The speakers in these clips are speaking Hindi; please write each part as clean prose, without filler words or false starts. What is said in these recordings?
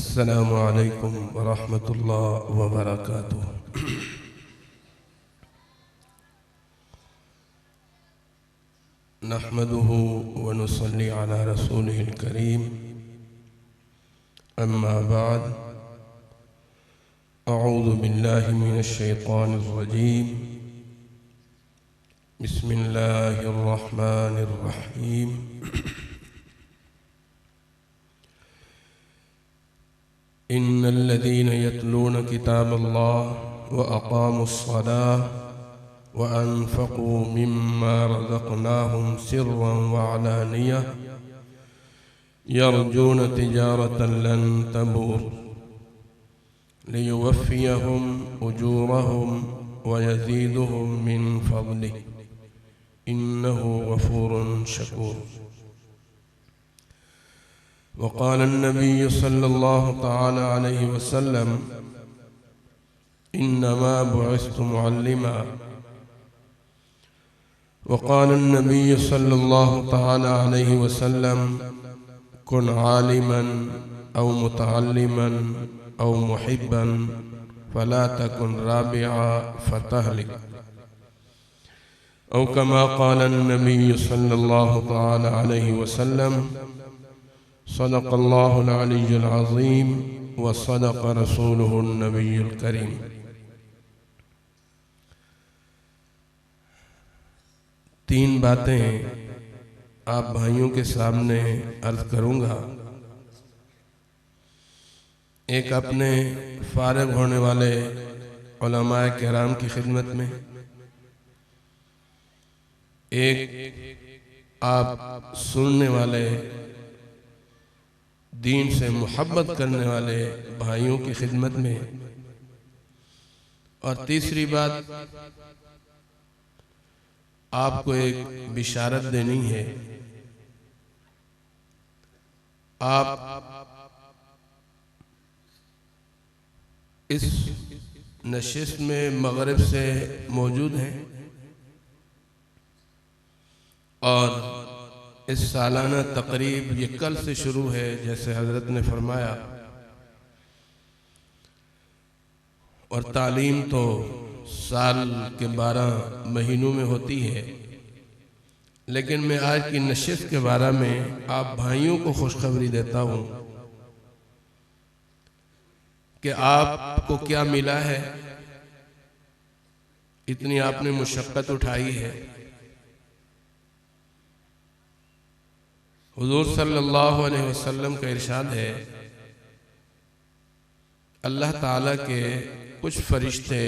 अस्सलामु अलैकुम वरहमतुल्लाहि वबरकातुहू। नहमदुहू व नुसल्ली अला रसूलिहिल करीम, अम्मा बाद, अऊज़ु बिल्लाहि मिनश शैतानिर रजीम, बिस्मिल्लाहिर रहमानिर रहीम। इन्नल्लज़ीना यतलूना किताबल्लाह व अक़ामुस्सलाह व अनफ़क़ू मिम्मा रज़क़नाहुम सिर्रन व अलानियह यरजून तिजारतन लन तबूर लियुवफ़्फ़ियहुम उजूरहुम व यज़ीदहुम मिन फ़ज़लिहि इन्नहु गफ़ूरुन शकूर। वक़ाल अन्नबी सल्लल्लाहु तआला अलैहि वसल्लम इन्नमा बुइस्तु मुअल्लिमा। वक़ाल अन्नबी सल्लल्लाहु तआला अलैहि वसल्लम कुन आलिमन औ मुतअल्लिमन औ मुहिब्बन फला तकुन राबिआ फतहलिक। औ कमा क़ाल अन्नबी सल्लल्लाहु तआला अलैहि वसल्लम सदक़ल्लाहुल अलिय्युल अज़ीम व सदक़ रसूलुहुन नबियुल करीम। तीन बातें आप भाइयों के सामने अर्ज करूँगा। एक अपने फारिग होने वाले उलमाए किराम की खिदमत में, एक आप सुनने वाले दीन से मोहब्बत करने वाले भाइयों की खिदमत में, और तीसरी बात आपको एक बिशारत देनी है। आप इस नशिस्त में मगरिब से मौजूद हैं और इस सालाना तकरीब ये कल से शुरू है, जैसे हज़रत ने फरमाया, और तालीम तो साल के 12 महीनों में होती है। लेकिन मैं आज की नशिस्त के बारे में आप भाइयों को खुशखबरी देता हूँ कि आपको क्या मिला है। इतनी आपने मुशक्क़त उठाई है। हुज़ूर सल्लल्लाहु अलैहि वसल्लम का इरशाद है, अल्लाह ताला के कुछ फरिश्ते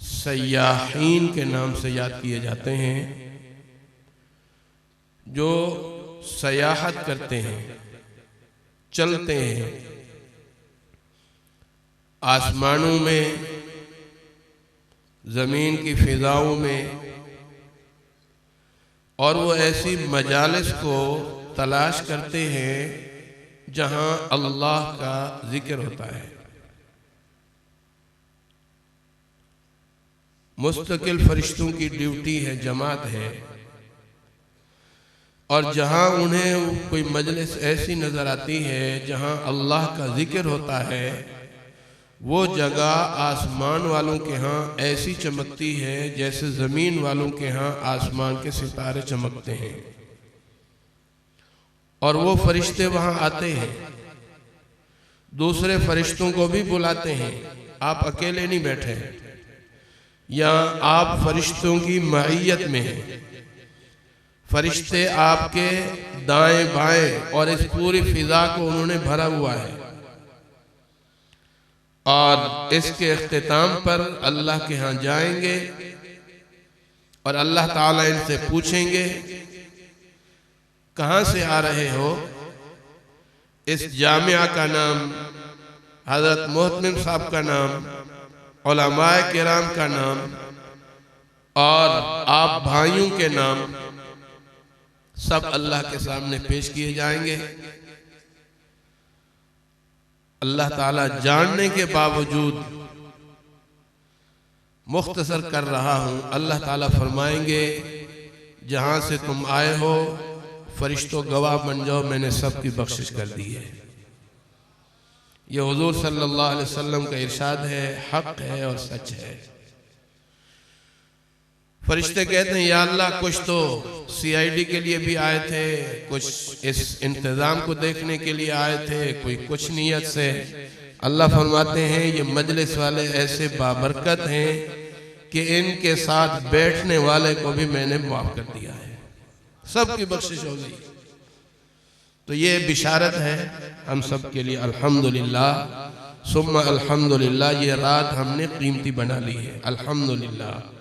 सयाहीन के नाम से याद किए जाते हैं, जो सयाहत करते हैं, चलते हैं आसमानों में, ज़मीन की फिजाओं में, और वो ऐसी मजालिस को तलाश करते हैं जहां अल्लाह का जिक्र होता है। मुस्तकिल फरिश्तों की ड्यूटी है, जमात है, और जहां उन्हें कोई मजलिस ऐसी नजर आती है जहां अल्लाह का जिक्र होता है, वो जगह आसमान वालों के यहाँ ऐसी चमकती है जैसे ज़मीन वालों के यहाँ आसमान के सितारे चमकते हैं। और वो फरिश्ते वहाँ आते हैं, दूसरे फरिश्तों को भी बुलाते हैं। आप अकेले नहीं बैठे, या आप फरिश्तों की मईयत में हैं। फरिश्ते आपके दाएं बाएं और इस पूरी फिजा को उन्होंने भरा हुआ है। और इसके इख्तिताम पर अल्लाह के यहाँ जाएंगे और अल्लाह ताला इनसे पूछेंगे, कहाँ से आ रहे हो? इस जामिया का नाम, हज़रत मोहतमिम साहब का नाम, उलमाए किराम का नाम और आप भाइयों के नाम सब अल्लाह के सामने पेश किए जाएंगे। अल्लाह ताला जानने के बावजूद मुख्तसर कर रहा हूँ। अल्लाह ताला फरमाएंगे, जहाँ से तुम आए हो फरिश्तों गवाह बन जाओ, मैंने सबकी बख्शिश कर दी है। ये हुजूर सल्लल्लाहु अलैहि वसल्लम का इरशाद है, हक है और सच है। फरिश्ते कहते हैं या अल्लाह, कुछ तो CID के लिए भी आए थे, कुछ इस इंतज़ाम को देखने के लिए आए थे, कोई कुछ नीयत से। अल्लाह फरमाते हैं ये मजलिस वाले ऐसे बाबरकत हैं कि इनके साथ बैठने वाले को भी मैंने माफ कर दिया है, सबकी बख्शिश हो गई। तो ये बिशारत है हम सब के लिए। अल्हम्दुलिल्लाह सुम्मा अल्हम्दुलिल्लाह, ये रात हमने कीमती बना ली है, अल्हम्दुलिल्लाह।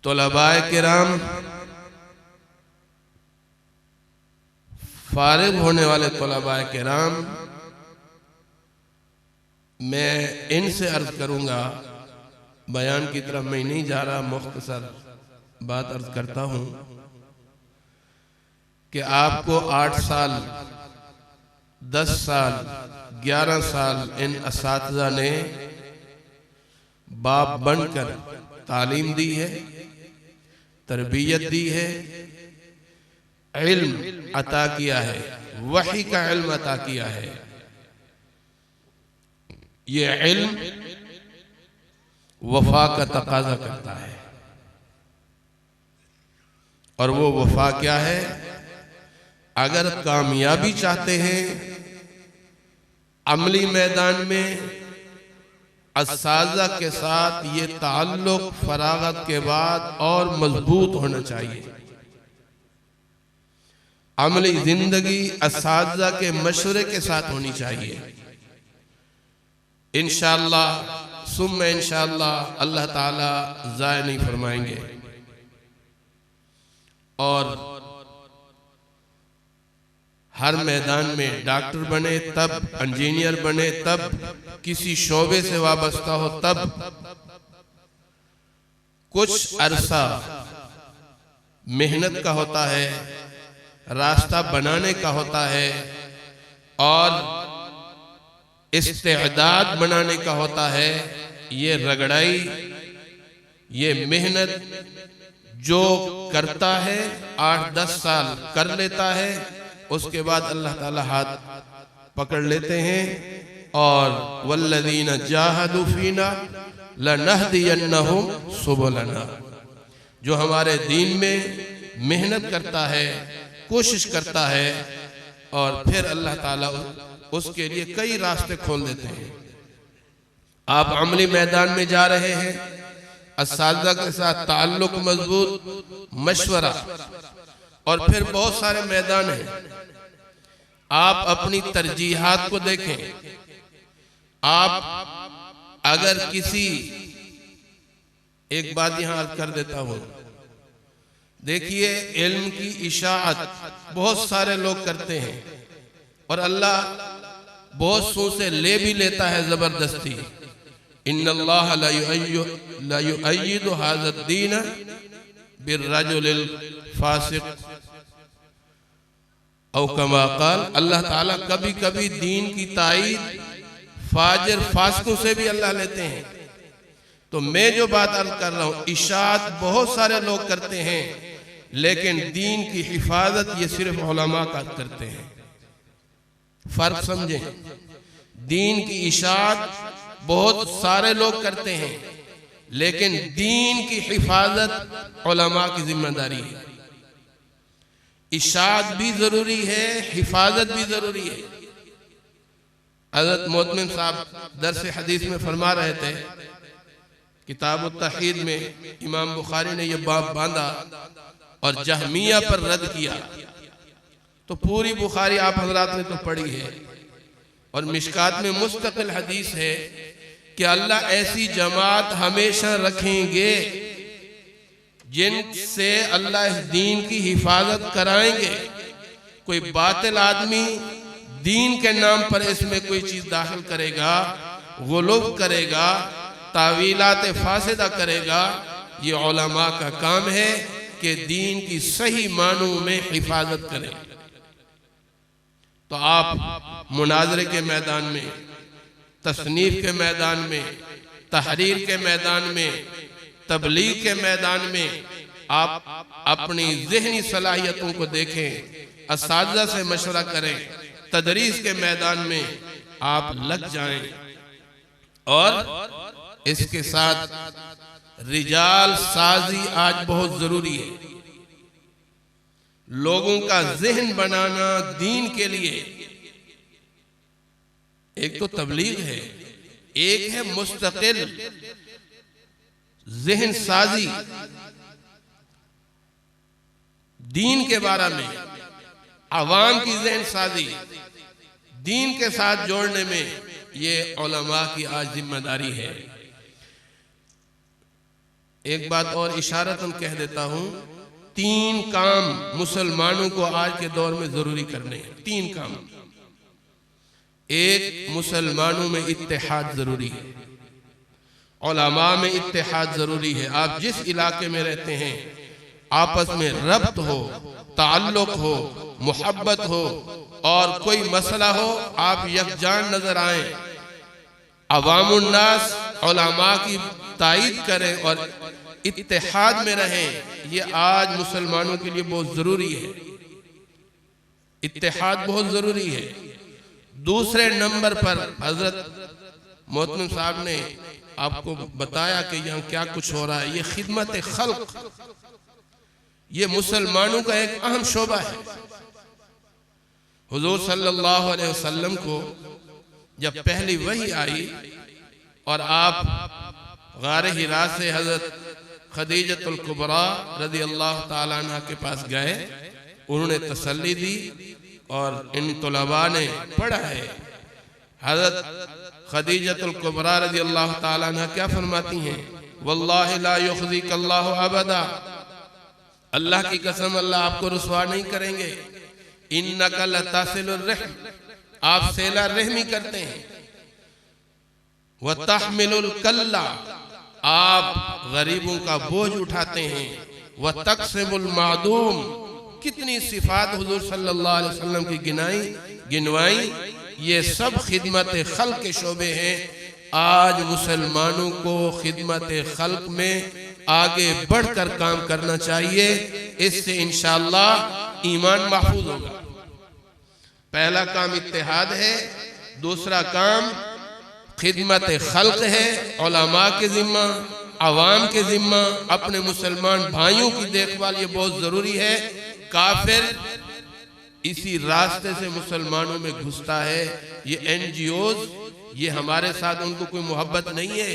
तलबाए किराम, फारिग होने वाले तलबाए किराम, मैं इनसे अर्ज करूंगा, बयान की तरफ मैं नहीं जा रहा, मुख्तसर बात अर्ज करता हूं कि आपको 8 साल 10 साल 11 साल इन असातिज़ा ने बाप बनकर तालीम दी है, तरबियत दी है, इल्म अता किया है, वही का इल्म अता किया है। ये इल्म वफा का तकाजा करता है, और वो वफा क्या है? अगर कामयाबी चाहते हैं अमली मैदान में, असातिज़ा के साथ ये ताल्लुक फरागत के बाद और मजबूत होना चाहिए। अमली जिंदगी असातिज़ा के मशवरे के साथ होनी चाहिए। इंशाअल्लाह सुम्मा इंशाअल्लाह अल्लाह ताला ज़ाय नहीं फरमाएंगे। और हर मैदान में डॉक्टर बने तब, इंजीनियर बने तब, किसी शोबे से वाबस्ता हो तब, कुछ अरसा मेहनत का होता है, रास्ता बनाने का होता है, और इस्तेदाद बनाने का होता है। ये रगड़ाई, ये मेहनत जो करता है 8-10 साल कर लेता है, उसके बाद अल्लाह ताला हाथ पकड़ लेते हैं, और वल्लज़ीना जाहदू फीना लनहदियन्नहुम सुबुलना, जो हमारे दीन में मेहनत करता है, कोशिश करता है, और फिर अल्लाह ताला उसके लिए कई रास्ते खोल देते हैं। आप अमली मैदान में जा रहे हैं, असातिज़ा के साथ ताल्लुक मजबूत, मशवरा, और फिर बहुत सारे मैदान हैं। आप अपनी तरजीहात को देखें। आप अगर किसी, एक बात यहां अर्ज कर देता हूं, देखिए इल्म की इशाअत बहुत सारे लोग करते हैं, और अल्लाह बहुत सू से ले भी लेता है जबरदस्ती। इन्नल्लाह ला युअय्यिदु हाज़ा दीन बिर्रजुलिल फासिक औ कमा क़ाल, अल्लाह ताला कभी कभी दीन की ताईद फाजिर फासिकों से भी अल्लाह लेते हैं। तो मैं जो बात अर्ज कर रहा हूं, इशाअत बहुत सारे लोग करते हैं, लेकिन दीन की हिफाजत ये सिर्फ उलमा का करते हैं। फर्क समझें, दीन की इशाअत बहुत सारे लोग करते हैं, लेकिन दीन की हिफाजत उलमा की जिम्मेदारी है। इशाअत भी जरूरी है, हिफाजत भी जरूरी है। हज़रत मोहतमिम साहब दर्स हदीस में फरमा रहे थे, किताब तौहीद में इमाम बुखारी ने यह बाब बांधा और जहमिया पर रद्द किया। तो पूरी बुखारी आप हजरात ने तो पढ़ी है, और मिशकात में मुस्तकिल हदीस है कि अल्लाह ऐसी जमात हमेशा रखेंगे जिनसे अल्लाह इस दीन की हिफाजत कराएंगे। कोई बातिल आदमी दीन के नाम पर इसमें कोई चीज दाखिल करेगा, गुलूब करेगा, तावीलात फासिदा करेगा, ये उलमा का काम है कि दीन की सही मानों में हिफाजत करें। तो आप मुनाजरे के मैदान में, तसनीफ के मैदान में, तहरीर के मैदान में, तबलीग के मैदान में आप अपनी ज़हनी सलाहियतों को देखें, असातिज़ा से मशवरा करें, तदरीस के मैदान में आप लग जाएं। और इसके साथ रिजाल साजी आज बहुत जरूरी है। लोगों का ज़हन बनाना दीन के लिए एक तो तबलीग है, एक है मुस्तकिल ज़हन साजी दीन के बारे में, अवाम की ज़हन साजी दीन के साथ जोड़ने में ये उलमा की आज जिम्मेदारी है। एक बात और इशारतन कह देता हूं, 3 काम मुसलमानों को आज के दौर में जरूरी करने हैं। 3 काम। एक, मुसलमानों में इत्तेहाद जरूरी है, उलमा में इत्तेहाद जरूरी है। आप जिस इलाके में रहते हैं आपस में रब्त हो, ताल्लुक हो, मोहब्बत हो और कोई मसला हो आप यकजान नजर आए, अवामुन्नास उलमा की तायीद करें और इत्तेहाद में रहें। ये आज मुसलमानों के लिए बहुत जरूरी है, इत्तेहाद बहुत जरूरी है। दूसरे नंबर पर हजरत मोहतरम साहब ने आपको बताया कि यहाँ क्या कुछ हो रहा है, ये खिदमत खल्क, ये मुसलमानों का एक अहम शोबा है। हुजूर सल्लल्लाहु अलैहि वसल्लम को जब पहली वही आई और आप गारे हिरा से हजरत खदीजतुल कुबरा रज़ी अल्लाह ताला अन्हा के पास गए, उन्होंने तसल्ली दी और इन तुलबा ने पढ़ा है। हजरत खदीजतुल कुबरा रज़ी अल्लाह ताला अन्हा क्या फरमाती हैं, वल्लाहि ला युख़ज़िकल्लाहु अबदा, अल्लाह की कसम अल्लाह आपको रुसवा नहीं करेंगे। इन्नका लतासिलुर रहम, आप सेला रहमी करते हैं। व तहमिलुल कल्ला, आप गरीबों का बोझ उठाते हैं। व तक़सिमुल मादूम, कितनी सिफात हुजूर सल्लल्लाहु अलैहि वसल्लम की गिनवाई। ये सब खिदमत खल्क के शोबे हैं। आज मुसलमानों को खिदमत खल्क में आगे बढ़कर काम करना चाहिए, इससे इंशाअल्लाह ईमान महफूज होगा। पहला काम इत्तेहाद है, दूसरा काम खिदमत खल्क है, उलमा के जिम्मा, अवाम के जिम्मा, अपने मुसलमान भाइयों की देखभाल ये बहुत जरूरी है। काफिर इसी रास्ते से मुसलमानों में घुसता है। ये NGOs, ये हमारे साथ उनको कोई मोहब्बत नहीं है।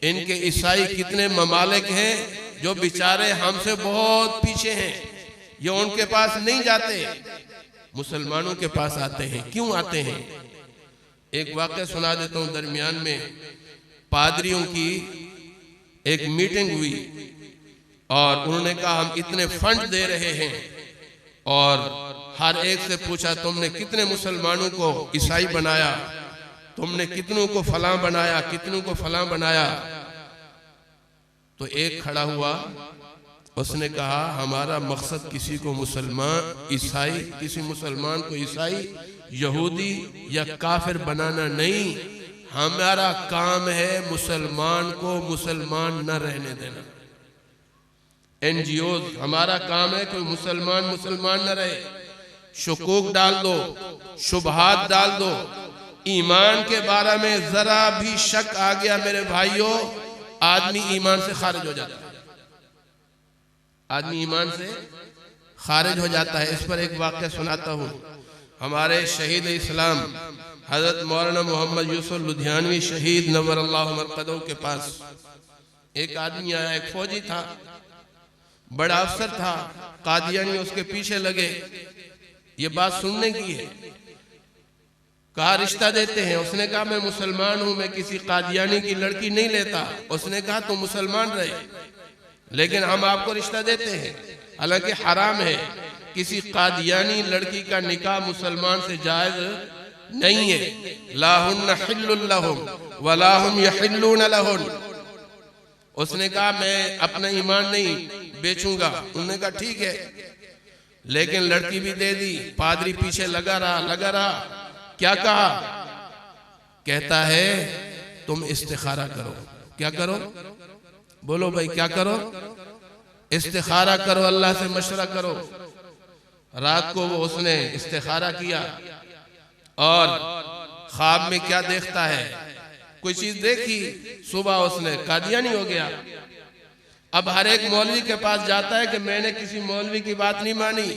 इनके ईसाई कितने ममालिक हैं जो बेचारे हमसे बहुत पीछे हैं, ये उनके पास नहीं जाते, मुसलमानों के पास आते हैं। क्यों आते हैं? एक वाक़या सुना देता हूँ। दरमियान में पादरियों की एक मीटिंग हुई और उन्होंने कहा हम इतने फंड दे रहे हैं, और हर एक से पूछा तुमने कितने मुसलमानों को ईसाई बनाया, तुमने कितनों को फलां बनाया, कितनों को फलां बनाया। तो एक खड़ा हुआ, उसने कहा हमारा मकसद किसी को मुसलमान ईसाई, किसी मुसलमान को ईसाई, यहूदी या काफिर बनाना नहीं, हमारा काम है मुसलमान को मुसलमान न रहने देना। NGOs, हमारा काम है कोई मुसलमान न रहे। शुकूक डाल दो, शुबहात डाल दो, ईमान के बारे में जरा भी शक आ गया मेरे भाइयों, आदमी ईमान से खारिज हो जाता है। आदमी ईमान से खारिज हो जाता है। इस पर एक वाक़या सुनाता हूँ। हमारे शहीद इस्लाम हजरत मौलाना मोहम्मद यूसुफ लुधियानवी शहीद नव्वरल्लाहु मरक़दहू के पास एक आदमी आया, एक फौजी था, बड़ा अफसर था, कादियानी उसके पीछे लगे। ये बात सुनने की है। कहा रिश्ता देते हैं। उसने कहा मैं मुसलमान हूं, मैं किसी कादियानी की लड़की नहीं लेता। उसने कहा तुम मुसलमान रहे, लेकिन हम आपको रिश्ता देते हैं। हालांकि हराम है, किसी कादियानी लड़की का निकाह मुसलमान से जायज नहीं है। ला हुन्ना हिल्लुल लहुम व ला हुम यहिल्लून लहुन। उसने कहा मैं अपना ईमान नहीं बेचूंगा। उन्होंने कहा ठीक है, लेकिन लड़की भी दे दी। पादरी पीछे लगा रहा। क्या कहा? कहता है तुम इस्तिखारा करो। क्या करो? बोलो भाई क्या करो? इस्तिखारा करो, अल्लाह से मशवरा करो। रात को वो उसने इस्तिखारा किया और ख्वाब में क्या देखता है, कोई चीज देखी, सुबह उसने कादियानी हो गया। अब हर एक मौलवी के पास जाता है कि मैंने किसी मौलवी की बात नहीं मानी,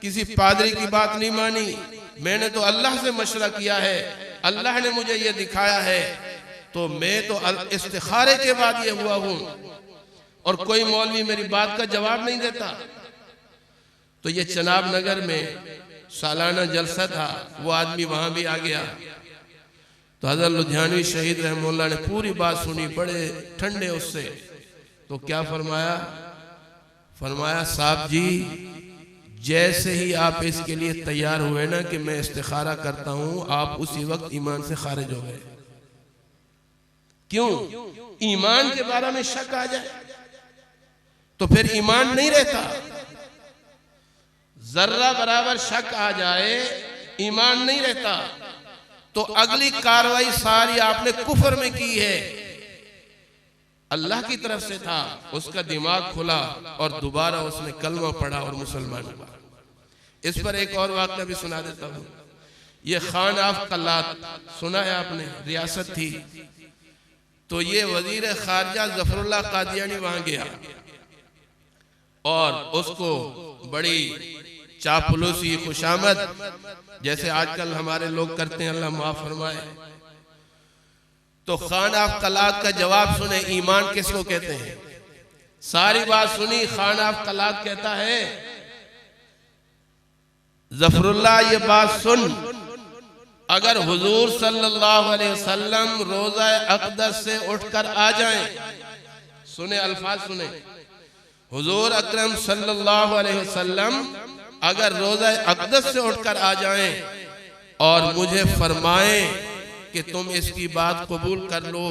किसी पादरी की बात नहीं मानी, मैंने तो अल्लाह से मशवरा किया है, अल्लाह ने मुझे ये दिखाया है, तो मैं तो इस्तिखारे के बाद ये हुआ हूं और कोई मौलवी मेरी बात का जवाब नहीं देता। तो ये चनाब नगर में सालाना जलसा था, वो आदमी वहां भी आ गया। तो हज़रत लुधियानवी शहीद रहमतुल्लाह ने पूरी बात सुनी, बड़े ठंडे उससे। तो क्या फरमाया, फरमाया साहब जी जैसे ही आप इसके लिए तैयार हुए ना कि मैं इस्तिखारा करता हूं, आप उसी वक्त ईमान से खारिज हो गए। क्यों? ईमान के बारे में शक आ जाए तो फिर ईमान नहीं रहता। जर्रा बराबर शक आ जाए ईमान नहीं रहता। तो अगली कार्रवाई सारी आपने कुफर में की है। अल्लाह की तरफ से था, उसका दिमाग खुला और दोबारा उसने कलमा पढ़ा और मुसलमान हुआ। इस पर एक और वाक़या भी सुना देता हूँ। ये खान ऑफ कलात सुना है आपने, रियासत थी। तो ये वजीर खारजा जफरुल्लाह कादियानी वहां गया और उसको बड़ी चापलूसी खुशामद, जैसे आजकल हमारे लोग करते हैं, अल्लाह माफ फरमाए। तो खान ऑफ कलात का जवाब सुने, ईमान किसको कहते हैं। सारी बात सुनी, खान ऑफ कलात कहता है जफरुल्लाह ये बात सुन, अगर हुजूर सल्लल्लाहु अलैहि वसल्लम रोजा अक़दस से उठकर आ जाएं, सुने अल्फाज सुने, हुजूर अकरम सल्लल्लाहु अलैहि वसल्लम अगर रोजा अक़दस से उठकर आ जाएं और मुझे फरमाएं कि तुम इसकी बात कबूल कर लो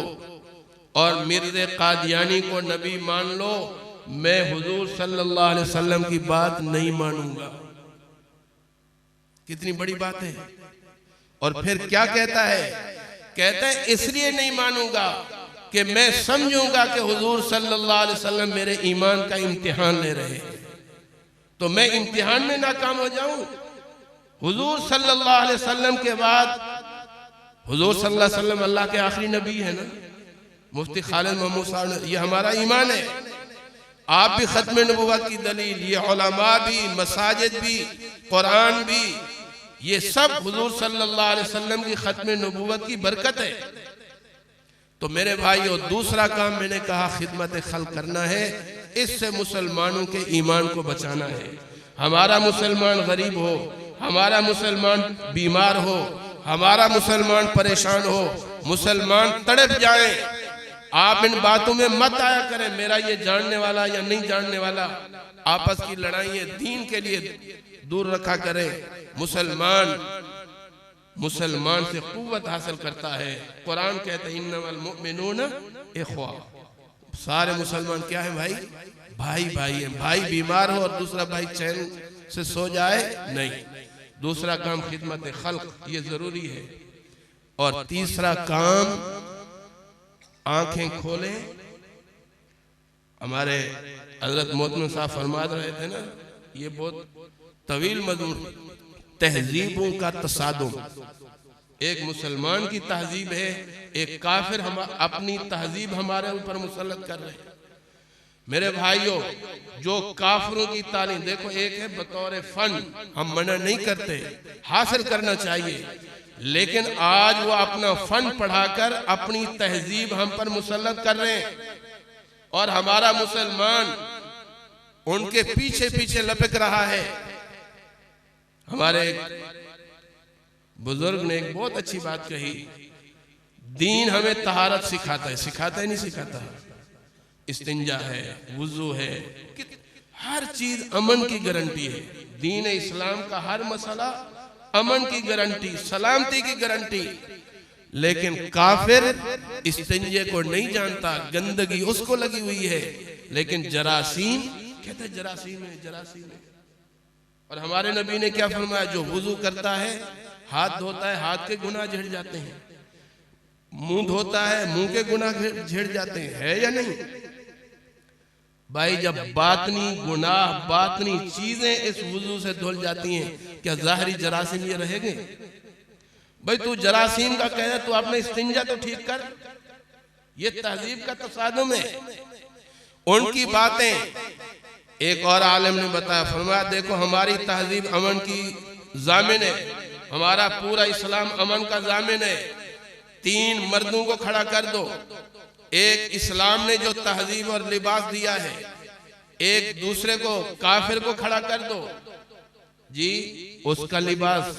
और मिर्ज़े कादियानी को नबी मान लो, मैं हुजूर सल्लल्लाहु अलैहि वसल्लम की बात नहीं मानूंगा। कितनी बड़ी बात है। और फिर क्या कहता है, कहता है इसलिए नहीं मानूंगा कि मैं समझूंगा कि हुजूर सल्लल्लाहु अलैहि वसल्लम मेरे ईमान का इम्तिहान ले रहे हैं, तो मैं इम्तिहान में नाकाम हो जाऊं। हुजूर सल्लल्लाहु अलैहि वसल्लम के बाद, हुजूर सल्लल्लाहु अलैहि वसल्लम अल्लाह के आखिरी नबी है ना, मुफ्ती खालिद महमूद साहब, ये हमारा ईमान है। आप भी खत्म नबुव्वत की दलील, ये उलमा भी, मसाजिद भी, कुरान भी, ये सब हुजूर सल्लल्लाहु अलैहि वसल्लम की खत्म नबुव्वत की बरकत है। तो मेरे भाइयों, दूसरा काम मैंने कहा खिदमत खल्क करना है, इससे मुसलमानों के ईमान को बचाना है। हमारा मुसलमान गरीब हो, हमारा मुसलमान बीमार हो, हमारा मुसलमान परेशान हो, मुसलमान तड़प जाए, आप इन बातों में मत आया करें मेरा ये जानने वाला या नहीं जानने वाला। आपस की लड़ाई दीन के लिए दूर रखा करें। मुसलमान से कुव्वत हासिल करता है। कुरान कहते हैं इन्नमल मुमिनून इख्वा, सारे मुसलमान क्या है भाई, भाई भाई है। भाई बीमार हो और दूसरा भाई चैन से सो जाए नहीं। दूसरा काम खिदमत खल्क, ये जरूरी है। और तीसरा काम आंखें खोले। हमारे हजरत मोहतमिम साहब फरमा रहे थे ना, ये बहुत तवील मजमून, तहजीबों का तसादुम। एक मुसलमान की तहजीब है, एक काफिर हम अपनी तहजीब हमारे ऊपर मुसल्लत कर रहे हैं। मेरे भाइयों, जो काफिरों की तालीम, देखो एक है बतौर फन, हम मना नहीं करते, हासिल करना चाहिए, लेकिन आज वो अपना फन पढ़ाकर अपनी तहजीब हम पर मुसल्लत कर रहे हैं और हमारा मुसलमान उनके पीछे पीछे लपक रहा है। हमारे बुजुर्ग ने एक बहुत अच्छी बात कही, दीन हमें तहारत सिखाता है, सिखाता है नहीं सिखाता, इस्तिंजा है, वुजू है, हर चीज अमन की गारंटी है। दीन इस्लाम का हर मसला अमन की गारंटी, सलामती की गारंटी। लेकिन काफिर इस्तिंजे को नहीं जानता, गंदगी उसको लगी हुई है, लेकिन जरासीम कहते हैं जरासीम है, जरासीम है। और हमारे नबी ने क्या फरमाया, जो वुजू करता है, हाथ धोता है, हाथ के गुनाह झड़ जाते हैं, मुंह धोता है, मुंह के गुनाह झड़ जाते हैं, है या नहीं। भाई जब बातनी गुनाह बातनी चीजें इस वुजू से धुल जाती हैं, क्या ज़ाहिरी जरासीम ये रहेंगे? भाई तू जरासीम का कह रहा, तू अपने इस्तिंजा तो ठीक कर। ये तहजीब का तसादुम है। उनकी बातें एक और आलिम ने बताया, फरमाया देखो हमारी तहजीब अमन की जामिन है, हमारा पूरा इस्लाम अमन का जामिन है। 3 मर्दों को खड़ा कर दो, एक इस्लाम ने जो तहजीब और लिबास दिया है, एक दूसरे को काफिर को खड़ा कर दो जी उसका लिबास,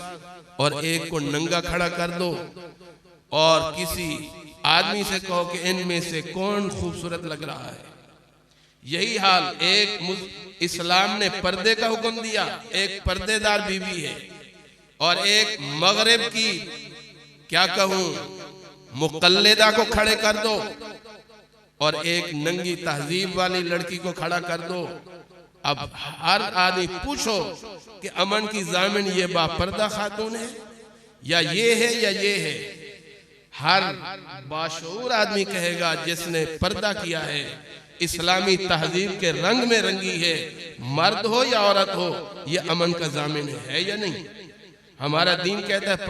और एक को नंगा खड़ा कर दो, और किसी आदमी से कहो कि इनमें से कौन खूबसूरत लग रहा है। यही हाल, एक इस्लाम ने पर्दे का हुक्म दिया, एक पर्देदार बीवी है, और एक मगरिब की क्या कहूं मुकल्लिदा को खड़े कर दो, और एक नंगी तहजीब वाली लड़की को खड़ा कर दो। अब हर आदमी पूछो कि अमन की जामिन ये बापर्दा खातून है या ये है या ये है। हर बाशऊर आदमी कहेगा जिसने पर्दा किया है, इस्लामी तहजीब के रंग में रंगी है, मर्द हो या औरत हो, ये अमन का जामिन है या नहीं। हमारा दीन कहता है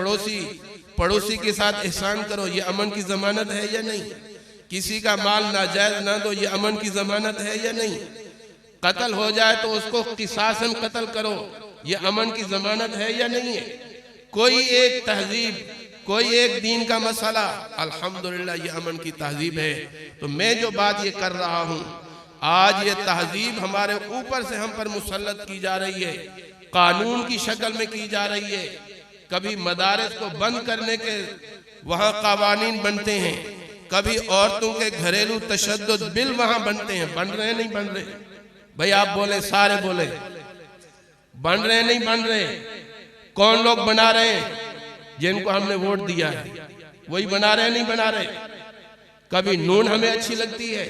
पड़ोसी के साथ एहसान करो, ये अमन की जमानत है या नहीं। किसी का माल नाजायज ना दो, ये अमन की जमानत है या नहीं। कत्ल हो जाए तो उसको किसासन कत्ल करो, ये अमन की जमानत है या नहीं है। कोई एक तहजीब, कोई एक दीन का मसला, अल्हम्दुलिल्लाह ये अमन की तहजीब है। तो मैं जो बात ये कर रहा हूँ, आज ये तहजीब हमारे ऊपर से हम पर मुसल्लत की जा रही है, कानून की शक्ल में की जा रही है। कभी मदारिस को बंद करने के वहाँ कावानीन बनते हैं, कभी औरतों के घरेलू तशद्दुद बिल वहाँ बनते हैं। बन रहे नहीं बन रहे? भाई आप बोले, सारे बोले, बन रहे नहीं बन रहे? कौन लोग बना रहे हैं? जिनको हमने वोट दिया है वही बना रहे नहीं बना रहे। कभी नून हमें अच्छी लगती है,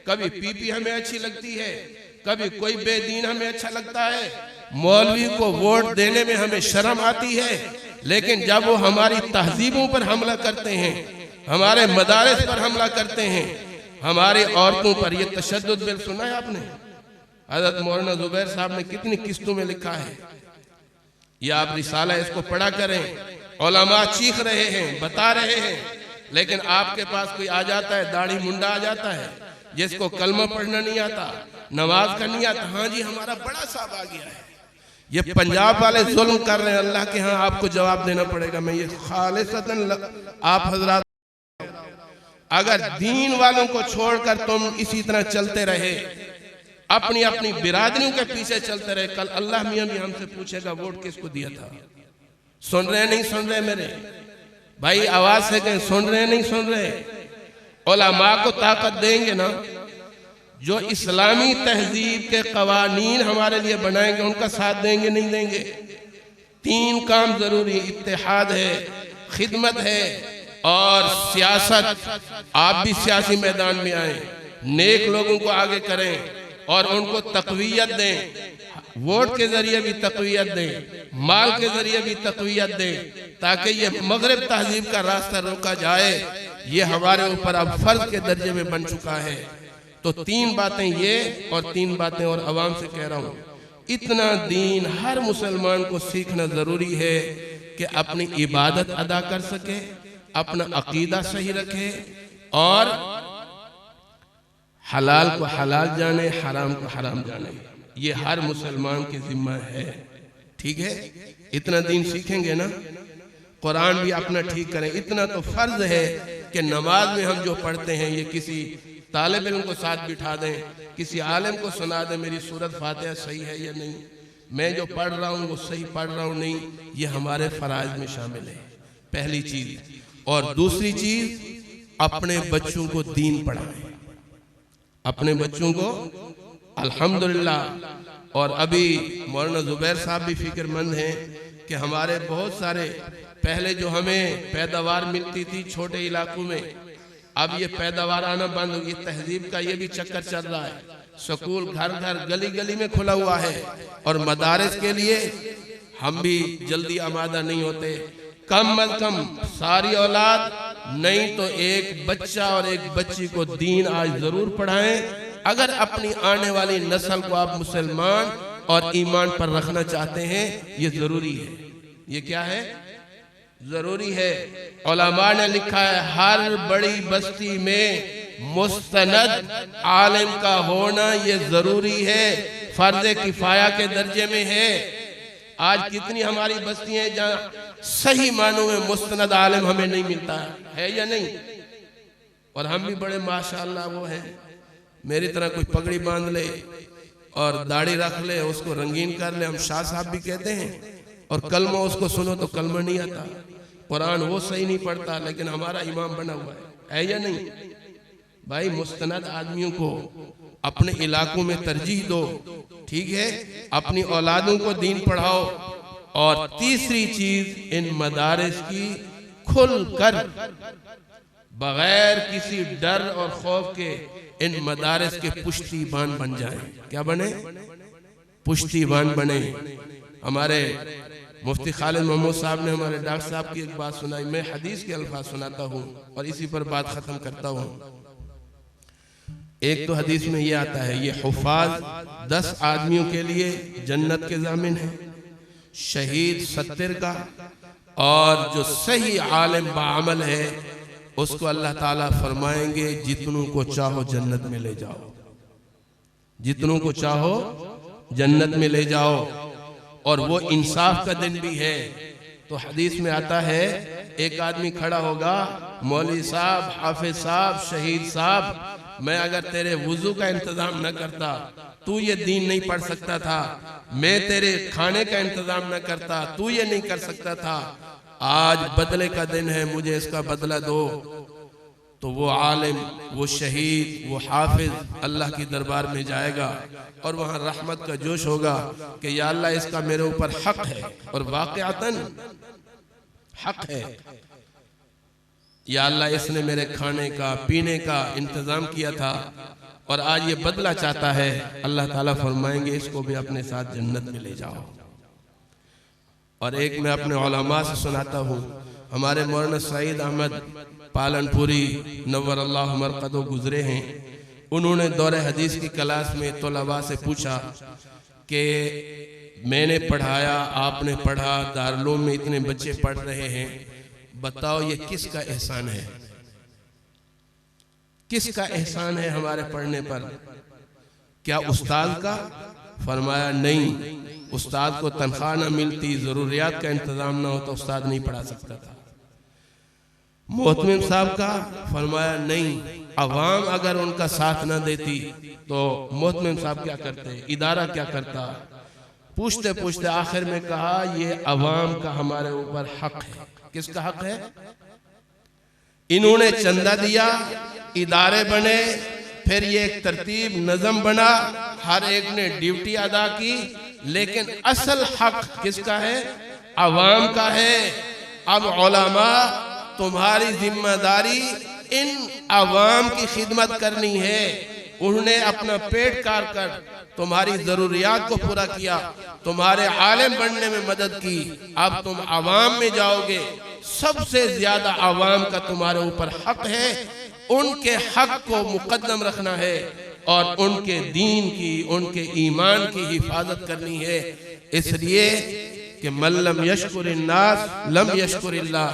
कभी पीपी हमें अच्छी लगती है, कभी कोई बेदीन हमें अच्छा लगता है। मौलवी को वोट देने में हमें शर्म आती है, लेकिन जब वो हमारी तहजीबों पर हमला करते हैं, हमारे मदारिस पर हमला करते हैं, हमारी औरतों पर ये तशद्दुद बिल सुना है आपने? हज़रत मौलाना जुबैर साहब ने कितनी किस्तों में लिखा है। ये आप रिसाला इसको पढ़ा करें। उलमा चीख रहे हैं, बता रहे हैं, लेकिन आपके पास कोई आ जाता है, दाढ़ी मुंडा आ जाता है, जिसको कलमा पढ़ना नहीं आता, नमाज का नहीं आता, हाँ जी हमारा बड़ा साहब आ गया है। ये पंजाब वाले जुल्म कर रहे हैं, अल्लाह के यहाँ आपको जवाब देना पड़ेगा। मैं ये खालिसतन आप हजरात, अगर दीन वालों को छोड़कर तुम इसी तरह चलते रहे, अपनी अपनी बिरादरियों के पीछे चलते रहे, कल अल्लाह मियां भी हमसे पूछेगा वोट किसको दिया था। सुन रहे नहीं सुन रहे मेरे भाई? आवाज से कहें, सुन रहे नहीं सुन रहे? उलमा को ताकत देंगे ना, जो इस्लामी तहजीब के कवानीन हमारे लिए बनाएंगे, उनका साथ देंगे नहीं देंगे? 3 काम जरूरी, इत्तेहाद है, खिदमत है और सियासत। आप भी सियासी मैदान में आए, नेक लोगों को आगे करें और उनको तक़वियत दें, वोट के जरिए भी तक़वियत दें, माल के जरिए भी तक़वियत दें, ताकि ये मगरिब तहजीब का रास्ता रोका जाए। ये हमारे ऊपर अब फर्ज के दर्जे में बन चुका है। तो 3 बातें ये, और 3 बातें और अवाम से कह रहा हूँ। इतना दीन हर मुसलमान को सीखना जरूरी है कि अपनी इबादत अदा कर सके, अपना अकीदा सही रखे, और हलाल को हलाल जाने, हराम को हराम जाने। ये हर मुसलमान की जिम्मा है। ठीक है, इतना दीन सीखेंगे ना, कुरान भी अपना ठीक करें। इतना तो फर्ज है कि नमाज में हम जो पढ़ते हैं, ये किसी तालिब इल्म को साथ बिठा दें, किसी आलिम को सुना दें मेरी सूरत फातिहा सही है या नहीं, मैं जो पढ़ रहा हूँ वो सही पढ़ रहा हूँ नहीं, ये हमारे फराइज में शामिल है, पहली चीज। और दूसरी चीज, अपने बच्चों को दीन पढ़ाएं, अपने बच्चों को अल्हम्दुलिल्लाह। और अभी मौलाना जुबैर साहब भी फिक्रमंद हैं कि हमारे बहुत सारे पहले जो हमें पैदावार मिलती थी छोटे इलाकों में, अब ये पैदावार आना बंद हो गई। तहजीब का ये भी चक्कर चल रहा है, स्कूल घर घर गली गली में खुला हुआ है, और मदारिस के लिए हम भी जल्दी आमादा नहीं होते। कम अज कम सारी औलाद नहीं तो एक बच्चा और एक बच्ची को दीन आज जरूर पढ़ाएं। अगर अपनी आने वाली नस्ल को आप मुसलमान और ईमान पर रखना चाहते हैं, ये जरूरी है। ये क्या है? जरूरी है। उलमा ने लिखा है हर बड़ी बस्ती में मुस्तनद आलिम का होना ये जरूरी है, फर्ज किफाया के दर्जे में है। आज कितनी हमारी बस्तियां हैं जहां सही मानों में मुस्तनद आलिम हमें नहीं मिलता है या नहीं? और हम भी बड़े माशाअल्लाह वो हैं, मेरी तरह कोई पगड़ी बांध ले और दाढ़ी रख ले, उसको रंगीन कर ले, हम शाह साहब भी कहते हैं, और कलमा उसको सुनो तो कलमा नहीं आता, कुरान वो सही नहीं पढ़ता, लेकिन हमारा इमाम बना हुआ है या नहीं? भाई मुस्तनद आदमियों को अपने इलाकों में तरजीह दो, ठीक है, अपनी औलादों को दीन पढ़ाओ। और तीसरी चीज, इन मदारिस की खुलकर बगैर किसी डर और खौफ के इन मदारिस के पुश्तीबान बन जाएं। क्या बने? पुश्तीबान बने। हमारे मुफ्ती खालिद महमूद साहब ने हमारे डॉक्टर साहब की एक बात सुनाई, मैं हदीस के अल्फाज सुनाता हूँ और इसी पर बात खत्म करता हूँ। एक तो हदीस में ये आता है, ये हुफाज 10 आदमियों के लिए जन्नत के जामिन है, शहीद 70 का, और जो सही आलिम बाअमल है उसको अल्लाह ताला फरमाएंगे जितनों को चाहो जन्नत में ले जाओ, जितनों को चाहो जन्नत में ले जाओ। और वो इंसाफ का दिन भी है। तो हदीस में आता है, एक आदमी खड़ा होगा, मौलवी साहब, हाफिज साहब, शहीद साहब, मैं अगर तेरे वुजू का इंतजाम न करता तू ये दीन नहीं पढ़ सकता था, मैं तेरे खाने का इंतजाम न करता तू ये नहीं कर सकता था, आज बदले का दिन है, मुझे इसका बदला दो। तो वो आलिम, वो शहीद, वो हाफिज अल्लाह की दरबार में जाएगा और वहाँ रहमत का जोश होगा कि या अल्लाह इसका मेरे ऊपर हक है, और वाक़अतन हक है। या अल्लाह इसने मेरे खाने का पीने का इंतजाम किया था और आज ये बदला चाहता है। अल्लाह ताला फरमाएंगे इसको भी अपने साथ जन्नत में ले जाओ। और एक मैं अपने उलमा से सुनाता हूँ, हमारे मौलाना सईद अहमद पालनपुरी नव्वर अल्लाह मरकदो गुजरे हैं। उन्होंने दौरे हदीस की क्लास में तलबा से पूछा कि मैंने पढ़ाया, आपने पढ़ा, दारुल में इतने बच्चे पढ़ रहे हैं, बताओ ये किसका एहसान है? किसका एहसान है हमारे पढ़ने पर? क्या उस्ताद का? फरमाया नहीं, उस्ताद को तनख्वाह न मिलती, जरूरियात का इंतजाम ना हो तो उस्ताद नहीं पढ़ा सकता था। मोहतमिम साहब का? फरमाया नहीं, अवाम अगर उनका साथ न देती तो मोहतमिम साहब क्या करते, इदारा क्या करता? पूछते पूछते आखिर में कहा ये अवाम का हमारे ऊपर हक है। किसका हक है? इन्होंने चंदा दिया, इदारे बने, फिर ये एक तरतीब नज़म बना, हर एक ने ड्यूटी अदा की, लेकिन असल हक किसका है? अवाम का है। अब उलमा तुम्हारी जिम्मेदारी इन अवाम की खिदमत करनी है। उन्होंने अपना पेट काट कर तुम्हारी जरूरियात को पूरा किया, तुम्हारे आलिम बनने में मदद की। अब तुम अवाम में जाओगे, सबसे ज्यादा अवाम का तुम्हारे ऊपर हक है, उनके हक को मुकद्दम रखना है और उनके दीन की, उनके ईमान की हिफाजत करनी है। इसलिए कि मल्लम यशकुरिन्नास लम यशकुरिल्लाह,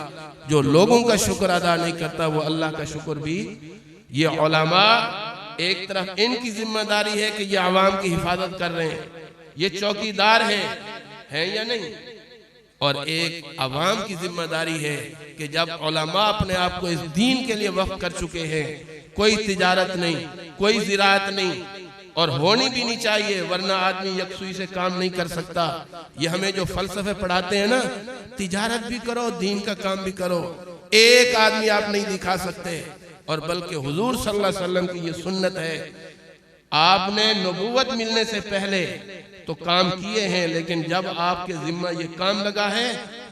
जो लोगों का शुक्र अदा नहीं करता वो अल्लाह का शुक्र भी। ये उलमा एक तरफ इनकी जिम्मेदारी है कि ये आवाम की हिफाजत कर रहे हैं, ये चौकीदार हैं या नहीं, और एक अवाम की जिम्मेदारी है कि जब उलमा अपने आप को इस दीन के लिए वक्फ कर चुके हैं, कोई तिजारत नहीं, कोई ज़िराअत नहीं, और होनी भी नहीं चाहिए, वरना आदमी यकसुई से काम नहीं कर सकता। ये हमें जो फलसफे पढ़ाते हैं ना, तिजारत भी करो, दीन का काम भी करो, एक आदमी आप नहीं दिखा सकते। और बल्कि हुजूर सल्लल्लाहु अलैहि वसल्लम की ये सुन्नत है, आपने नबूवत मिलने से पहले तो काम किए हैं, लेकिन जब आपके जिम्मा ये काम लगा है,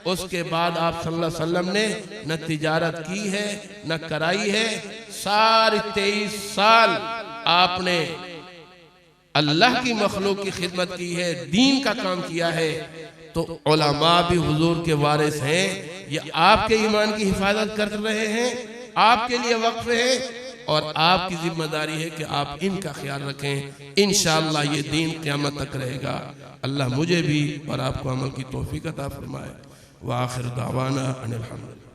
उसके बाद आप सल्लल्लाहु अलैहि वसल्लम ने न तिजारत की है न कराई है। सारे 23 साल आपने अल्लाह की मखलूक की खिदमत की है, दीन का काम किया है। तो उलमा भी हुजूर के वारिस हैं, ये आपके ईमान की हिफाजत कर रहे हैं, आपके लिए वक्फ है। और आपकी जिम्मेदारी है कि आप इनका ख्याल रखें। इंशाअल्लाह ये दीन क़यामत तक रहेगा। अल्लाह मुझे भी और आपको अमल की तौफीक अता फरमाए। व आखिर दावाना अनिल हम्दुलिल्लाह।